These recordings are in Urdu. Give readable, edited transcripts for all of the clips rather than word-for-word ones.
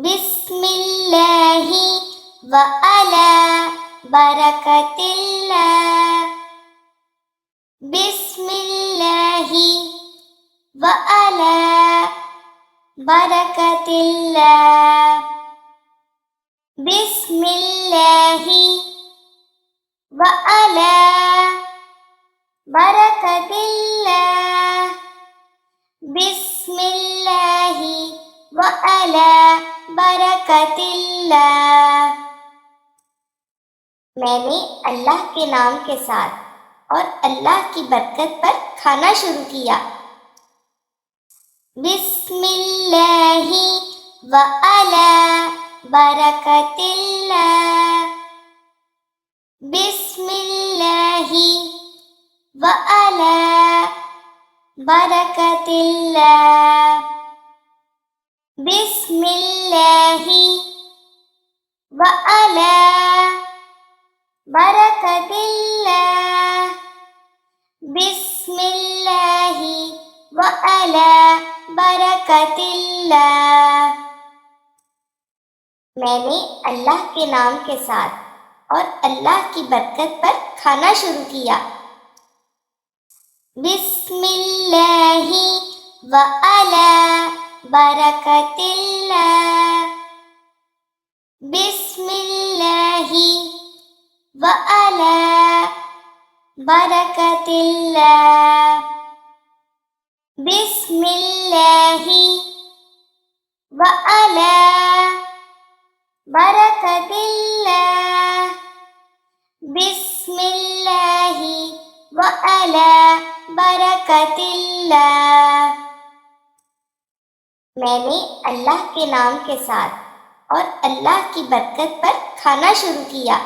بسم اللہ وعلی برکت اللہ بسم اللہ وعلی برکت اللہ بسم اللہ وعلی برکت اللہ بسم اللہ وعلی برکت اللہ میں نے اللہ کے نام کے ساتھ اور اللہ کی برکت پر کھانا شروع کیا۔ بسم اللہ وعلی برکت اللہ بسم اللہ وعلی برکت اللہ بسم اللہ وعلی برکت اللہ بسم اللہ وعلی برکت اللہ میں نے اللہ کے نام کے ساتھ اور اللہ کی برکت پر کھانا شروع کیا۔ بسم اللہ وعلی برکت اللہ بسم اللہ وعلی برکت اللہ بسم اللہ وعلی برکت اللہ بسم اللہ وعلی برکت اللہ میں نے اللہ کے نام کے ساتھ اور اللہ کی برکت پر کھانا شروع کیا۔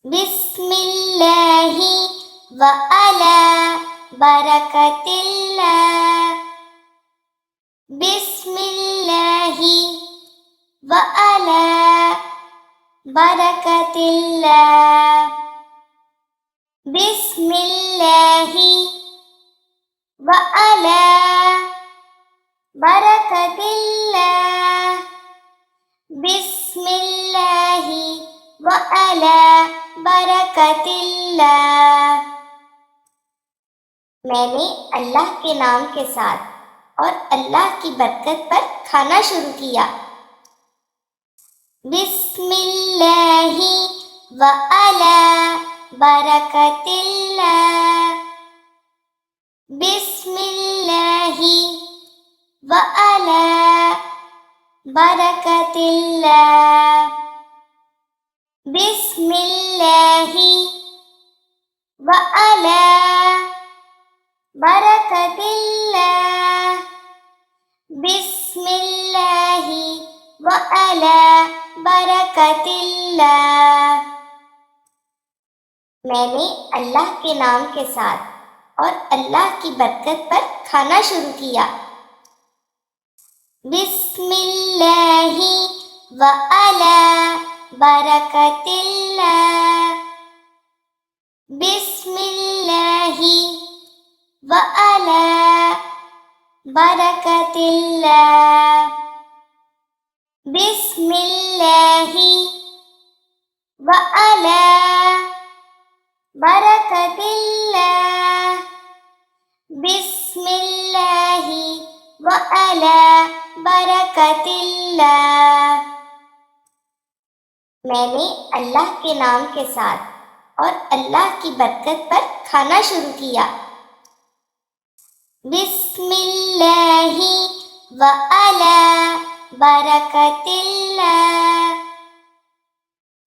بسم اللہ وعلی برکت اللہ بسم اللہ وعلی برکت اللہ بسم اللہ وعلی برکت اللہ بسم اللہ وعلی برکت اللہ میں نے اللہ کے نام کے ساتھ اور اللہ کی برکت پر کھانا شروع کیا۔ بسم اللہ وعلی برکت اللہ بسم اللہ وعلی برکت اللہ بسم اللہ وعلی برکت اللہ بسم اللہ وعلی برکت اللہ میں نے اللہ کے نام کے ساتھ اور اللہ کی برکت پر کھانا شروع کیا۔ بسم اللہ وعلی برکت اللہ بسم اللہ وعلی برکت اللہ بسم اللہ وعلی برکت اللہ بسم اللہ وعلی برکت اللہ میں نے اللہ کے نام کے ساتھ اور اللہ کی برکت پر کھانا شروع کیا۔ بسم اللہ وعلی برکت اللہ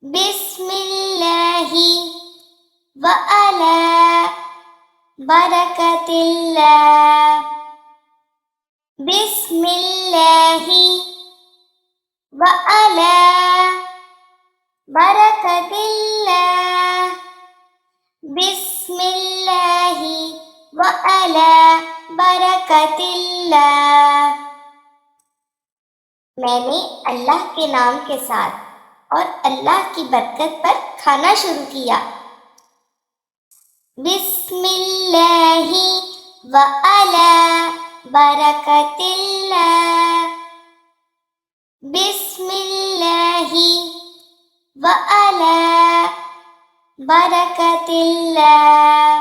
بسم اللہ وعلی برکت اللہ بسم اللہ وعلی برکت اللہ بسم اللہ وعلی برکت اللہ میں نے اللہ کے نام کے ساتھ اور اللہ کی برکت پر کھانا شروع کیا۔ بسم اللہ وعلی برکت اللہ بسم اللہ وعلی برکت اللہ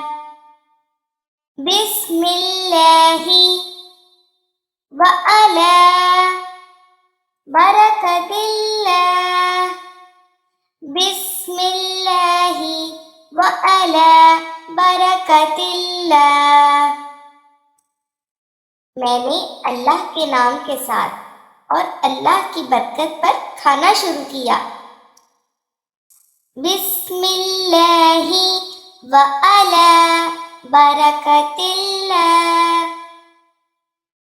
بسم اللہ وعلی برکت اللہ بسم اللہ وعلی برکت اللہ میں نے اللہ کے نام کے ساتھ اور اللہ کی برکت پر کھانا شروع کیا۔ بسم اللہ وعلی برکت اللہ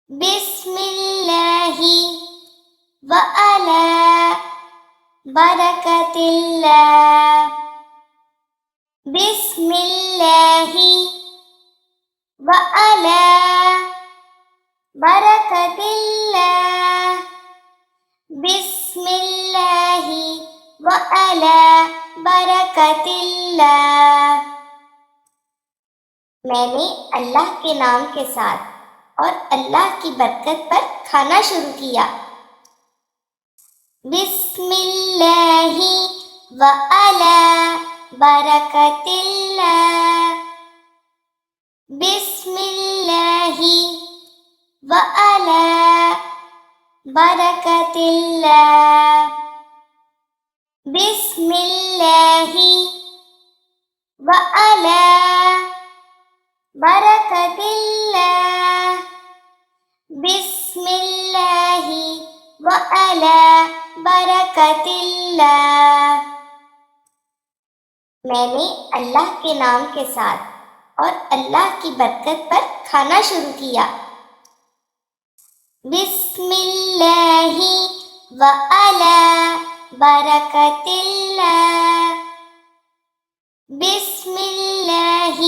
بسم اللہ وعلی برکت اللہ بسم اللہ وعلی برکت اللہ بسم اللہ وعلی برکت اللہ میں نے اللہ کے نام کے ساتھ اور اللہ کی برکت پر کھانا شروع کیا۔ بسم اللہ وعلی برکت اللہ بسم اللہ وعلی برکت اللہ بسم اللہ وعلی برکت اللہ بسم اللہ وعلی برکت اللہ میں نے اللہ کے نام کے ساتھ اور اللہ کی برکت پر کھانا شروع کیا۔ بسم اللہ وعلی برکت اللہ بسم اللہ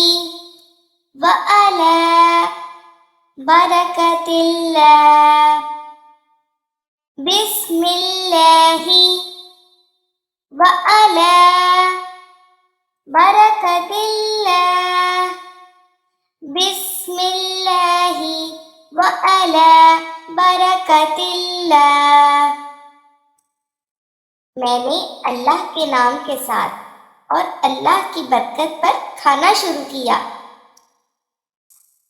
وعلی برکت اللہ بسم اللہ وعلی برکت اللہ بسم اللہ وعلی برکت اللہ میں نے اللہ کے نام کے ساتھ اور اللہ کی برکت پر کھانا شروع کیا۔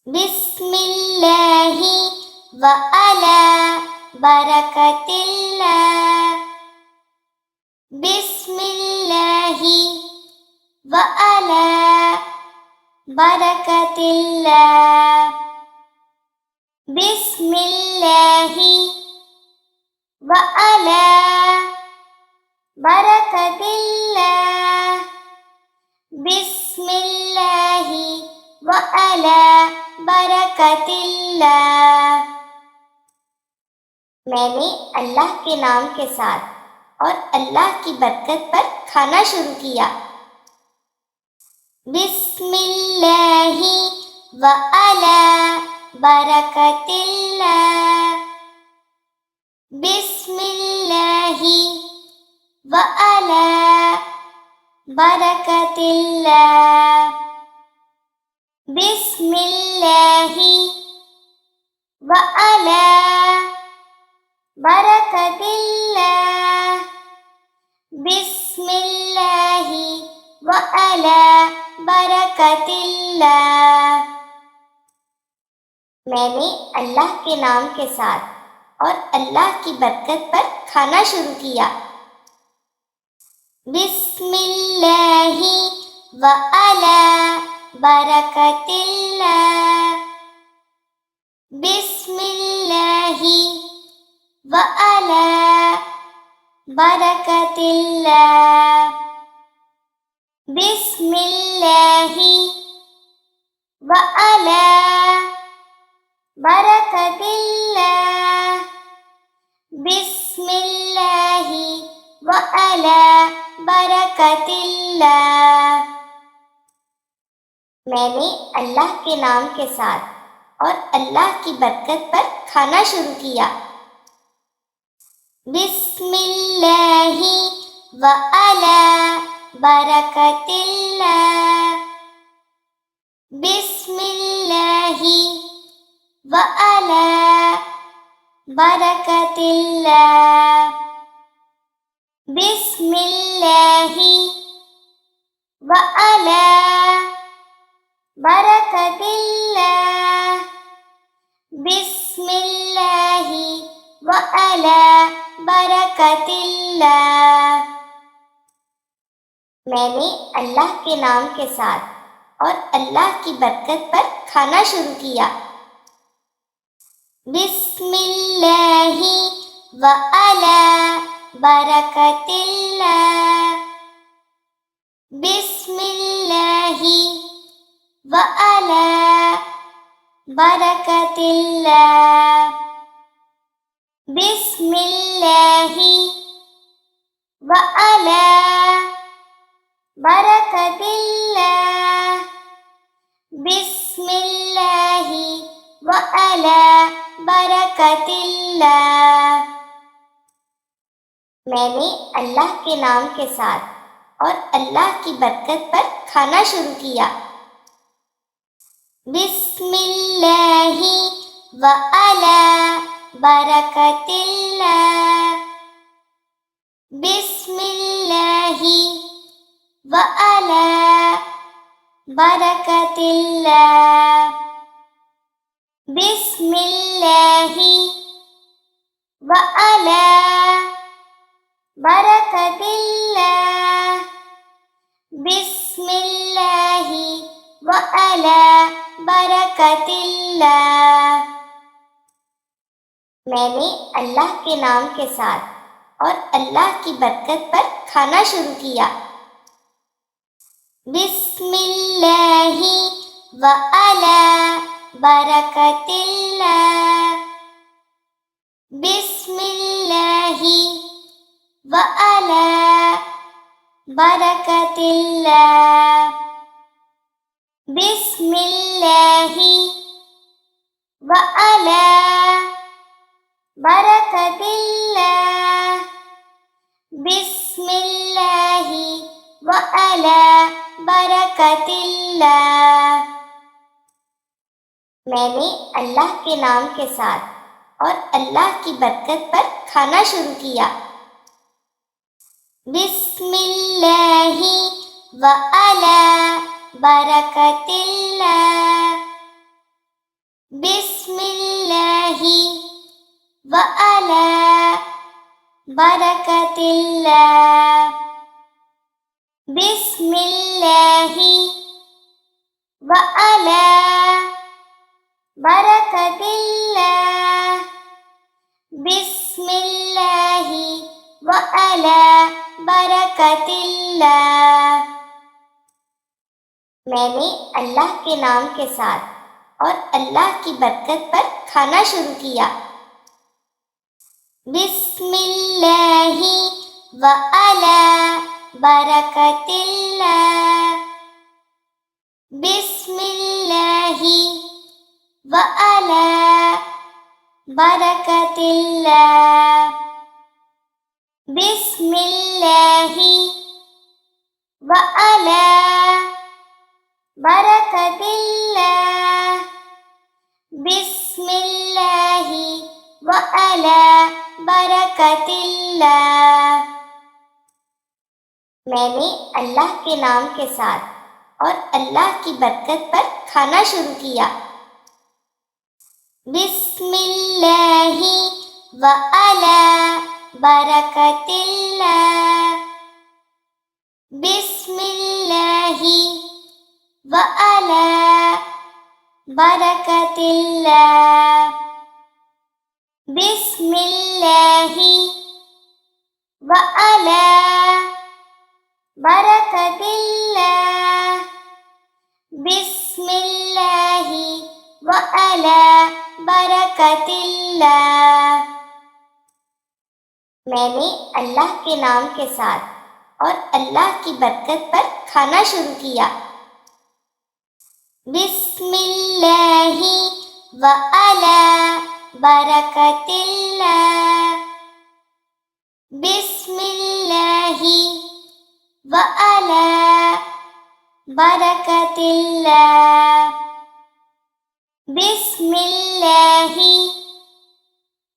بسم اللہ وعلی برکت اللہ بسم اللہ وعلی برکت اللہ بسم اللہ وعلی برکت اللہ بسم اللہ وعلی برکت اللہ میں نے اللہ کے نام کے ساتھ اور اللہ کی برکت پر کھانا شروع کیا۔ بسم اللہ وعلی برکت اللہ بسم اللہ وعلی برکت اللہ بسم اللہ وعلی برکت اللہ بسم اللہ وعلی برکت اللہ میں نے اللہ کے نام کے ساتھ اور اللہ کی برکت پر کھانا شروع کیا۔ بسم اللہ وعلی برکت اللہ بسم اللہ وعلی برکت اللہ بسم اللہ وعلی برکت اللہ بسم اللہ وعلی برکت اللہ میں نے اللہ کے نام کے ساتھ اور اللہ کی برکت پر کھانا شروع کیا۔ بسم اللہ وعلی برکت اللہ بسم اللہ وعلی برکت اللہ بسم الله وعلى بركة الله بسم الله وعلى بركة الله میں نے اللہ کے نام کے ساتھ اور اللہ کی برکت پر کھانا شروع کیا۔ بسم اللہ وعلی برکت اللہ بسم اللہ وعلی برکت اللہ بسم اللہ وعلی برکت اللہ بسم اللہ وعلی برکت اللہ میں نے اللہ کے نام کے ساتھ اور اللہ کی برکت پر کھانا شروع کیا۔ بسم اللہ وعلی برکت اللہ بسم اللہ وعلی برکت اللہ بسم اللہ وعلی برکت اللہ بسم اللہ وعلی برکت اللہ میں نے اللہ کے نام کے ساتھ اور اللہ کی برکت پر کھانا شروع کیا۔ بسم اللہ وعلی برکت اللہ بسم اللہ وعلی برکت اللہ بسم اللہ وعلی برکت اللہ بسم اللہ وعلی برکت اللہ میں نے اللہ کے نام کے ساتھ اور اللہ کی برکت پر کھانا شروع کیا۔ بسم اللہ وعلی برکت اللہ بسم اللہ وعلی برکت اللہ بسم اللہ وعلی برکت اللہ بسم اللہ وعلی برکت اللہ میں نے اللہ کے نام کے ساتھ اور اللہ کی برکت پر کھانا شروع کیا۔ بسم اللہ وعلی برکت اللہ بسم اللہ وعلی برکت اللہ بسم اللہ وعلی برکت اللہ بسم اللہ وعلی برکت اللہ میں نے اللہ کے نام کے ساتھ اور اللہ کی برکت پر کھانا شروع کیا۔ بسم اللہ وعلی برکت اللہ بسم اللہ وعلی برکت اللہ بسم اللہ وعلی برکت اللہ بسم اللہ وعلی برکت اللہ میں نے اللہ کے نام کے ساتھ اور اللہ کی برکت پر کھانا شروع کیا۔ بسم اللہ وعلی برکت اللہ بسم اللہ وعلی برکت اللہ بسم اللہ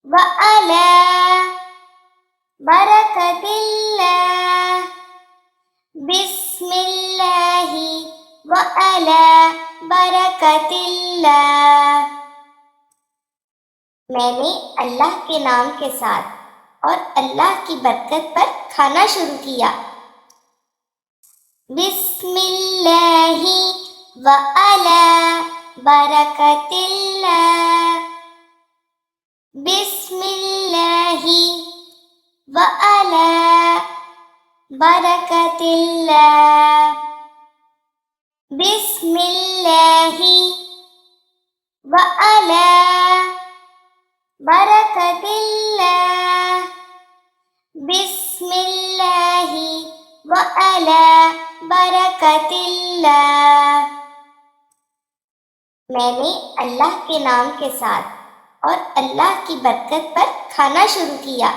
وعلی برکت اللہ اللہ، میں نے اللہ کے نام کے ساتھ اور اللہ کی برکت پر کھانا شروع کیا۔ بسم اللہ وعلی برکت اللہ، بسم اللہ وعلی برکت اللہ، بسم اللہ وعلی برکت اللہ، بسم اللہ وعلی برکت اللہ، میں نے اللہ کے نام کے ساتھ اور اللہ کی برکت پر کھانا شروع کیا۔